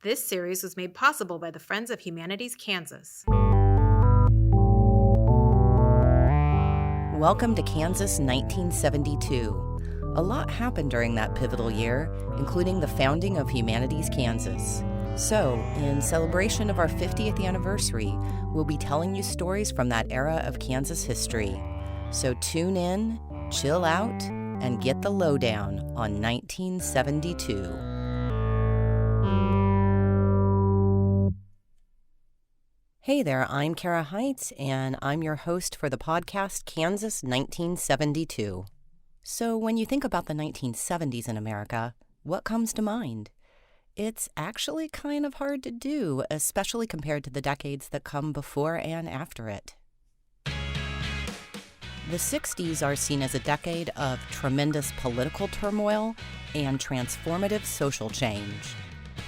This series was made possible by the Friends of Humanities Kansas. Welcome to Kansas 1972. A lot happened during that pivotal year, including the founding of Humanities Kansas. So, in celebration of our 50th anniversary, we'll be telling you stories from that era of Kansas history. So tune in, chill out, and get the lowdown on 1972. Hey there, I'm Kara Heitz, and I'm your host for the podcast Kansas 1972. So when you think about the 1970s in America, what comes to mind? It's actually kind of hard to do, especially compared to the decades that come before and after it. The 60s are seen as a decade of tremendous political turmoil and transformative social change.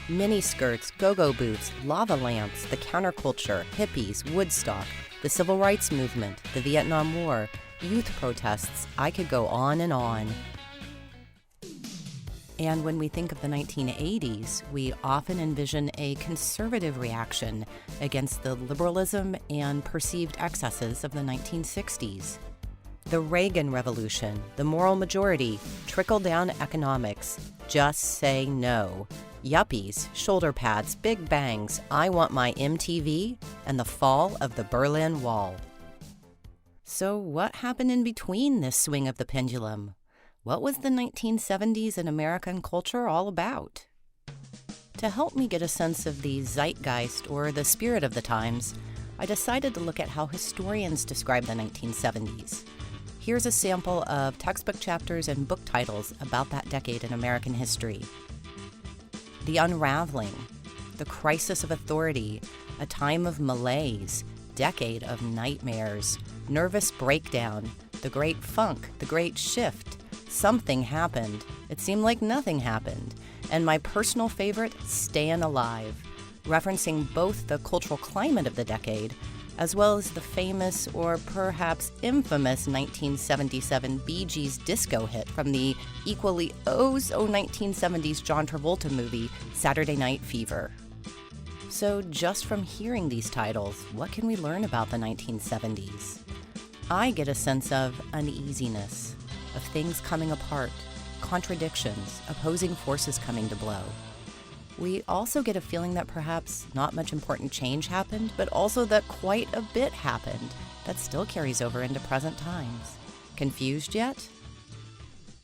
Miniskirts, go-go boots, lava lamps, the counterculture, hippies, Woodstock, the civil rights movement, the Vietnam War, youth protests, I could go on and on. And when we think of the 1980s, we often envision a conservative reaction against the liberalism and perceived excesses of the 1960s. The Reagan Revolution, the moral majority, trickle-down economics, just say no. Yuppies, shoulder pads, big bangs, I want my MTV, and the fall of the Berlin Wall. So what happened in between this swing of the pendulum? What was the 1970s in American culture all about? To help me get a sense of the zeitgeist or the spirit of the times, I decided to look at how historians describe the 1970s. Here's a sample of textbook chapters and book titles about that decade in American history. The Unraveling, The Crisis of Authority, A Time of Malaise, Decade of Nightmares, Nervous Breakdown, The Great Funk, The Great Shift, Something Happened, It Seemed Like Nothing Happened, and my personal favorite, Stayin' Alive, referencing both the cultural climate of the decade as well as the famous or perhaps infamous 1977 Bee Gees disco hit from the equally oh-so 1970s John Travolta movie, Saturday Night Fever. So just from hearing these titles, what can we learn about the 1970s? I get a sense of uneasiness, of things coming apart, contradictions, opposing forces coming to blow. We also get a feeling that perhaps not much important change happened, but also that quite a bit happened that still carries over into present times. Confused yet?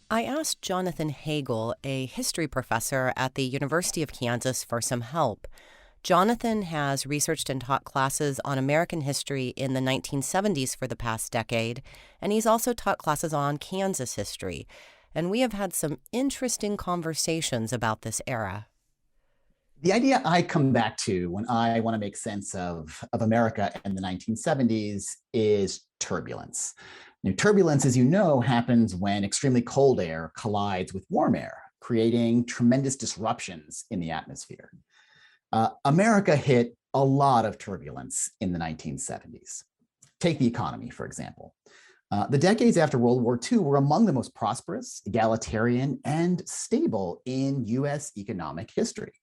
I asked Jonathan Hagel, a history professor at the University of Kansas, for some help. Jonathan has researched and taught classes on American history in the 1970s for the past decade, and he's also taught classes on Kansas history. And we have had some interesting conversations about this era. The idea I come back to when I want to make sense of America in the 1970s is turbulence. Turbulence, as you know, happens when extremely cold air collides with warm air, creating tremendous disruptions in the atmosphere. America hit a lot of turbulence in the 1970s. Take the economy, for example. The decades after World War II were among the most prosperous, egalitarian, and stable in U.S. economic history.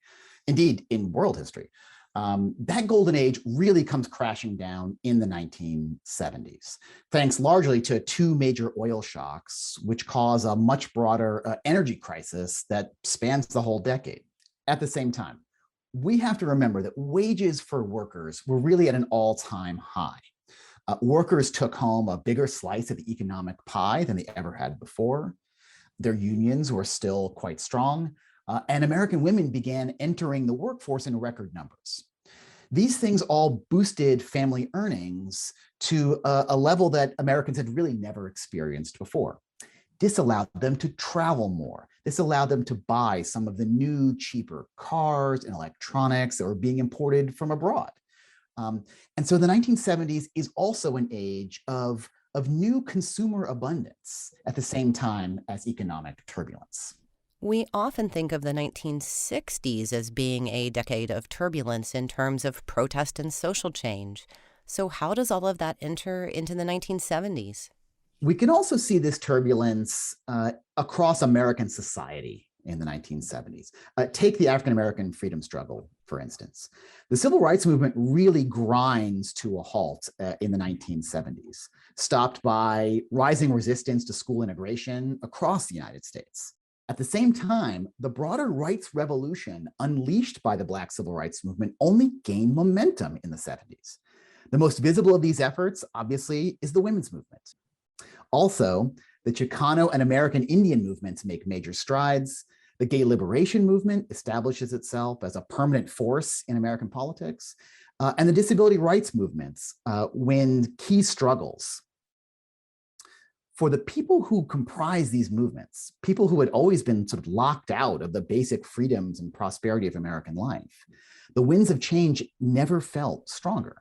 Indeed, in world history. That golden age really comes crashing down in the 1970s, thanks largely to two major oil shocks, which cause a much broader energy crisis that spans the whole decade. At the same time, we have to remember that wages for workers were really at an all-time high. Workers took home a bigger slice of the economic pie than they ever had before. Their unions were still quite strong. And American women began entering the workforce in record numbers. These things all boosted family earnings to a level that Americans had really never experienced before. This allowed them to travel more. This allowed them to buy some of the new, cheaper cars and electronics that were being imported from abroad. And so the 1970s is also an age of new consumer abundance at the same time as economic turbulence. We often think of the 1960s as being a decade of turbulence in terms of protest and social change. So how does all of that enter into the 1970s? We can also see this turbulence across American society in the 1970s. Take the African American freedom struggle, for instance. The civil rights movement really grinds to a halt in the 1970s, stopped by rising resistance to school integration across the United States. At the same time, the broader rights revolution unleashed by the Black civil rights movement only gained momentum in the 70s. The most visible of these efforts, obviously, is the women's movement. Also, the Chicano and American Indian movements make major strides. The gay liberation movement establishes itself as a permanent force in American politics. And the disability rights movements win key struggles. For the people who comprise these movements, people who had always been sort of locked out of the basic freedoms and prosperity of American life, the winds of change never felt stronger.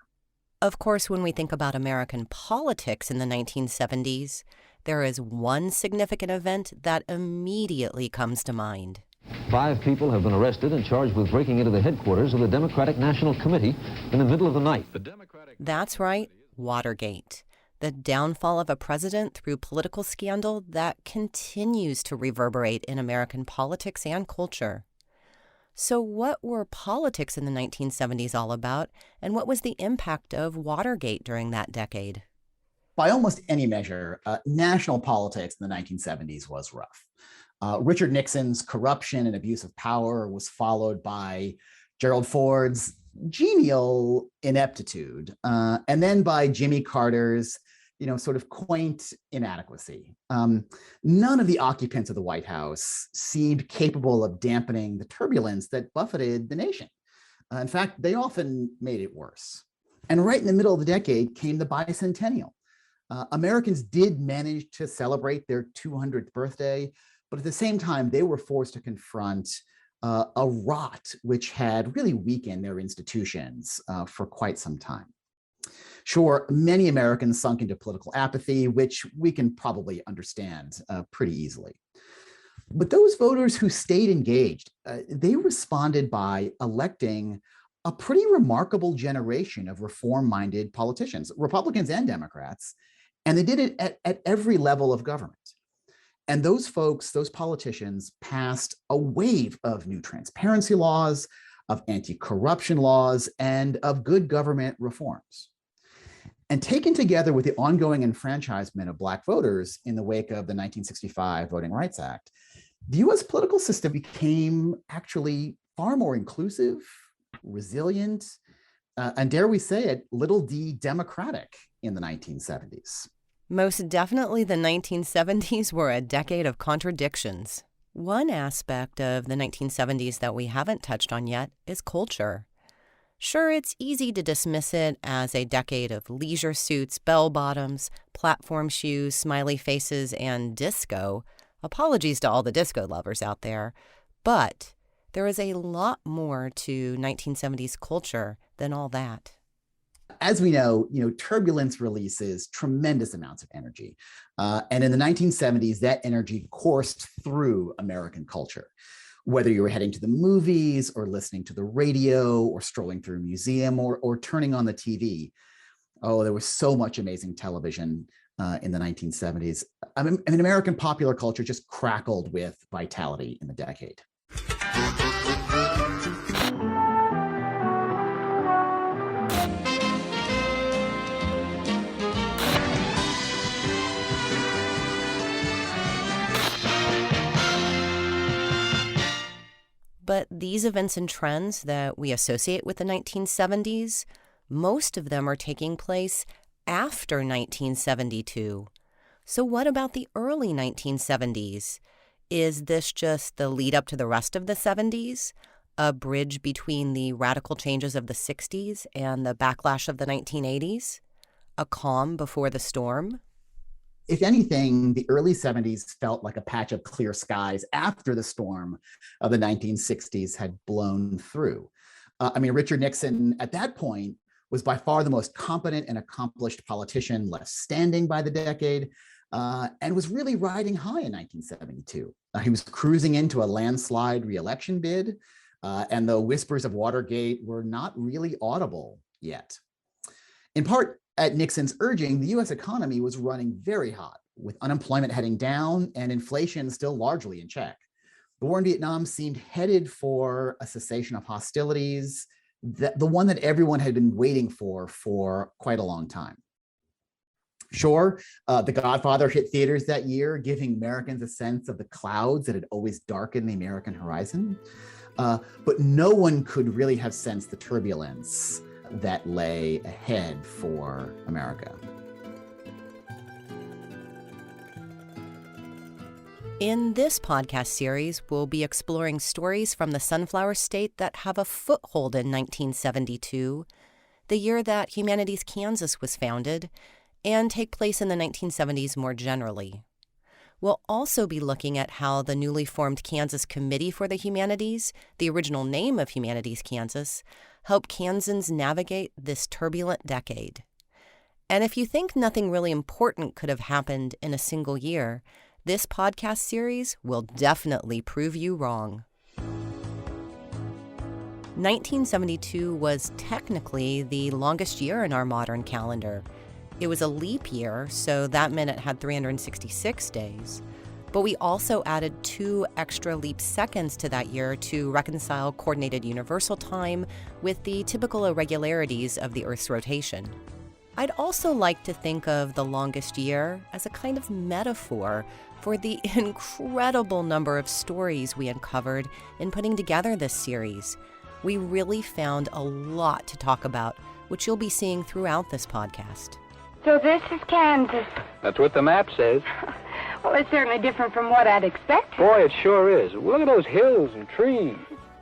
Of course, when we think about American politics in the 1970s, there is one significant event that immediately comes to mind. 5 people have been arrested and charged with breaking into the headquarters of the Democratic National Committee in the middle of the night. That's right, Watergate. The downfall of a president through political scandal that continues to reverberate in American politics and culture. So what were politics in the 1970s all about, and what was the impact of Watergate during that decade? By almost any measure, national politics in the 1970s was rough. Richard Nixon's corruption and abuse of power was followed by Gerald Ford's genial ineptitude, and then by Jimmy Carter's sort of quaint inadequacy. None of the occupants of the White House seemed capable of dampening the turbulence that buffeted the nation. In fact, they often made it worse. And right in the middle of the decade came the bicentennial. Americans did manage to celebrate their 200th birthday, but at the same time, they were forced to confront a rot which had really weakened their institutions for quite some time. Sure, many Americans sunk into political apathy, which we can probably understand pretty easily. But those voters who stayed engaged, they responded by electing a pretty remarkable generation of reform-minded politicians, Republicans and Democrats, and they did it at every level of government. And those folks, those politicians, passed a wave of new transparency laws, of anti-corruption laws, and of good government reforms. And taken together with the ongoing enfranchisement of Black voters in the wake of the 1965 Voting Rights Act, the US political system became actually far more inclusive, resilient, and dare we say it, little d democratic in the 1970s. Most definitely the 1970s were a decade of contradictions. One aspect of the 1970s that we haven't touched on yet is culture. Sure, it's easy to dismiss it as a decade of leisure suits, bell-bottoms, platform shoes, smiley faces, and disco. Apologies to all the disco lovers out there. But there is a lot more to 1970s culture than all that. As we know, turbulence releases tremendous amounts of energy. And in the 1970s, that energy coursed through American culture. Whether you were heading to the movies or listening to the radio or strolling through a museum or turning on the TV. Oh, there was so much amazing television in the 1970s. I mean, American popular culture just crackled with vitality in the decade. But these events and trends that we associate with the 1970s, most of them are taking place after 1972. So what about the early 1970s? Is this just the lead up to the rest of the 70s? A bridge between the radical changes of the 60s and the backlash of the 1980s? A calm before the storm? If anything, the early 70s felt like a patch of clear skies after the storm of the 1960s had blown through. Richard Nixon at that point was by far the most competent and accomplished politician left standing by the decade, and was really riding high in 1972. He was cruising into a landslide re-election bid, and the whispers of Watergate were not really audible yet. In part, at Nixon's urging, the US economy was running very hot, with unemployment heading down and inflation still largely in check. The war in Vietnam seemed headed for a cessation of hostilities, the one that everyone had been waiting for quite a long time. Sure, The Godfather hit theaters that year, giving Americans a sense of the clouds that had always darkened the American horizon. But no one could really have sensed the turbulence that lay ahead for America. In this podcast series, we'll be exploring stories from the Sunflower State that have a foothold in 1972, the year that Humanities Kansas was founded, and take place in the 1970s more generally. We'll also be looking at how the newly formed Kansas Committee for the Humanities, the original name of Humanities Kansas, helped Kansans navigate this turbulent decade. And if you think nothing really important could have happened in a single year, this podcast series will definitely prove you wrong. 1972 was technically the longest year in our modern calendar. It was a leap year, so that meant it had 366 days. But we also added 2 extra leap seconds to that year to reconcile coordinated universal time with the typical irregularities of the Earth's rotation. I'd also like to think of the longest year as a kind of metaphor for the incredible number of stories we uncovered in putting together this series. We really found a lot to talk about, which you'll be seeing throughout this podcast. So this is Kansas. That's what the map says. Well, it's certainly different from what I'd expected. Boy, it sure is. Look at those hills and trees.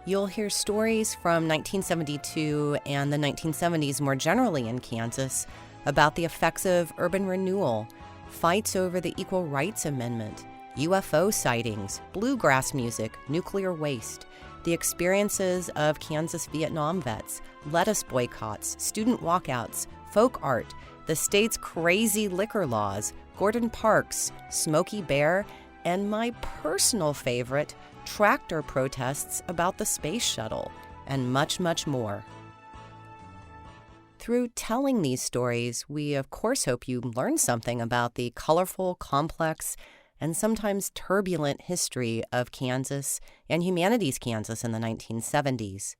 You'll hear stories from 1972 and the 1970s more generally in Kansas about the effects of urban renewal, fights over the Equal Rights Amendment, UFO sightings, bluegrass music, nuclear waste, the experiences of Kansas Vietnam vets, lettuce boycotts, student walkouts, folk art, the state's crazy liquor laws, Gordon Parks, Smokey Bear, and my personal favorite, tractor protests about the space shuttle, and much, much more. Through telling these stories, we of course hope you learn something about the colorful, complex, and sometimes turbulent history of Kansas and Humanities Kansas in the 1970s.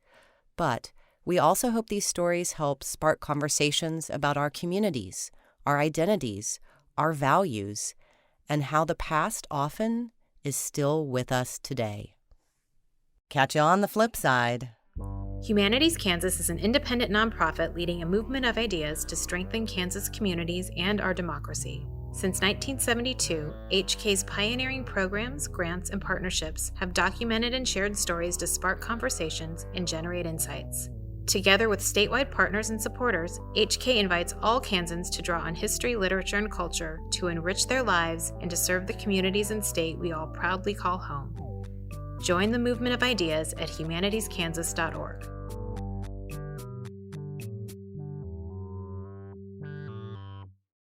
But we also hope these stories help spark conversations about our communities, our identities, our values, and how the past often is still with us today. Catch you on the flip side. Humanities Kansas is an independent nonprofit leading a movement of ideas to strengthen Kansas communities and our democracy. Since 1972, HK's pioneering programs, grants, and partnerships have documented and shared stories to spark conversations and generate insights. Together with statewide partners and supporters, HK invites all Kansans to draw on history, literature, and culture to enrich their lives and to serve the communities and state we all proudly call home. Join the movement of ideas at humanitieskansas.org.